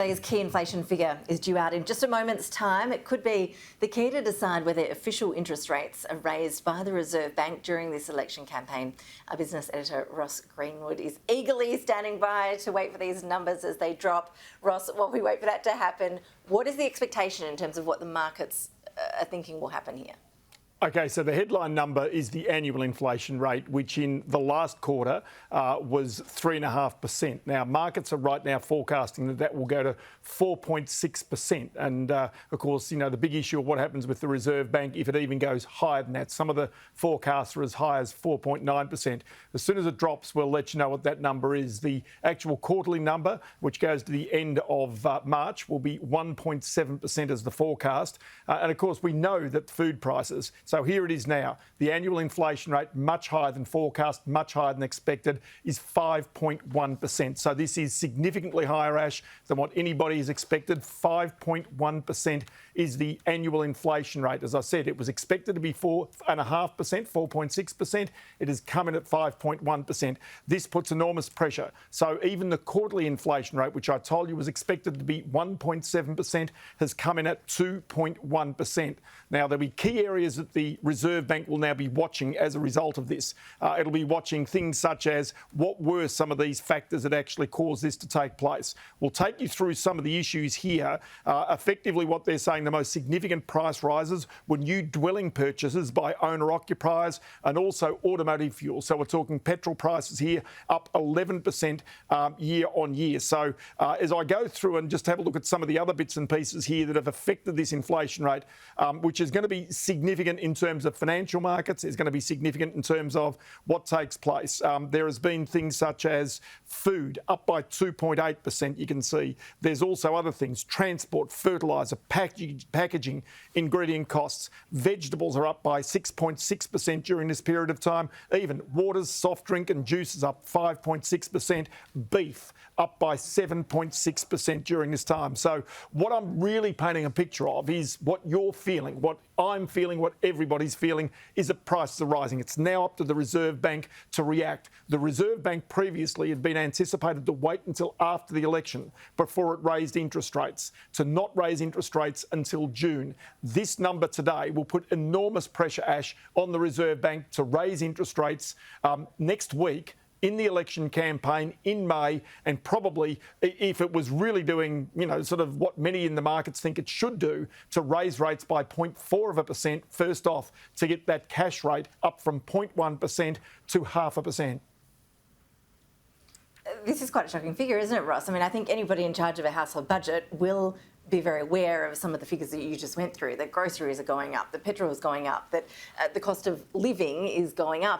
Today's key inflation figure is due out in just a moment's time. It could be the key to decide whether official interest rates are raised by the Reserve Bank during this election campaign. Our business editor, Ross Greenwood, is eagerly standing by to wait for these numbers as they drop. Ross, while we wait for that to happen, what is the expectation in terms of what the markets are thinking will happen here? Okay, so the headline number is the annual inflation rate, which in the last quarter was 3.5%. Now, markets are right now forecasting that that will go to 4.6%. And of course, you know, the big issue of what happens with the Reserve Bank, if it even goes higher than that. Some of the forecasts are as high as 4.9%. As soon as it drops, we'll let you know what that number is. The actual quarterly number, which goes to the end of March, will be 1.7% as the forecast. And of course, we know that food prices, so here it is now. The annual inflation rate, much higher than forecast, much higher than expected, is 5.1%. So this is significantly higher, Ash, than what anybody has expected. 5.1% is the annual inflation rate. As I said, it was expected to be 4.5%, 4.6%. It has come in at 5.1%. This puts enormous pressure. So even the quarterly inflation rate, which I told you was expected to be 1.7%, has come in at 2.1%. Now, there'll be key areas that the Reserve Bank will now be watching as a result of this. It'll be watching things such as what were some of these factors that actually caused this to take place. We'll take you through some of the issues here. Effectively, what they're saying, the most significant price rises were new dwelling purchases by owner-occupiers and also automotive fuel. So we're talking petrol prices here up 11% year on year. So as I go through and just have a look at some of the other bits and pieces here that have affected this inflation rate, which is going to be significant in terms of financial markets, is going to be significant in terms of what takes place. There has been things such as food up by 2.8%, you can see. There's also other things, transport, fertiliser, packaging, ingredient costs. Vegetables are up by 6.6% during this period of time. Even waters, soft drink and juices up 5.6%. Beef up by 7.6% during this time. So what I'm really painting a picture of is what you're feeling, what I'm feeling, what everybody's feeling, is that prices are rising. It's now up to the Reserve Bank to react. The Reserve Bank previously had been anticipated to wait until after the election before it raised interest rates, to not raise interest rates until June. This number today will put enormous pressure, Ash, on the Reserve Bank to raise interest rates next week in the election campaign in May, and probably, if it was really doing, you know, sort of what many in the markets think it should do, to raise rates by 0.4% first off, to get that cash rate up from 0.1% to 0.5%. This is quite a shocking figure, isn't it, Ross? I mean, I think anybody in charge of a household budget will be very aware of some of the figures that you just went through, that groceries are going up, that petrol is going up, that the cost of living is going up.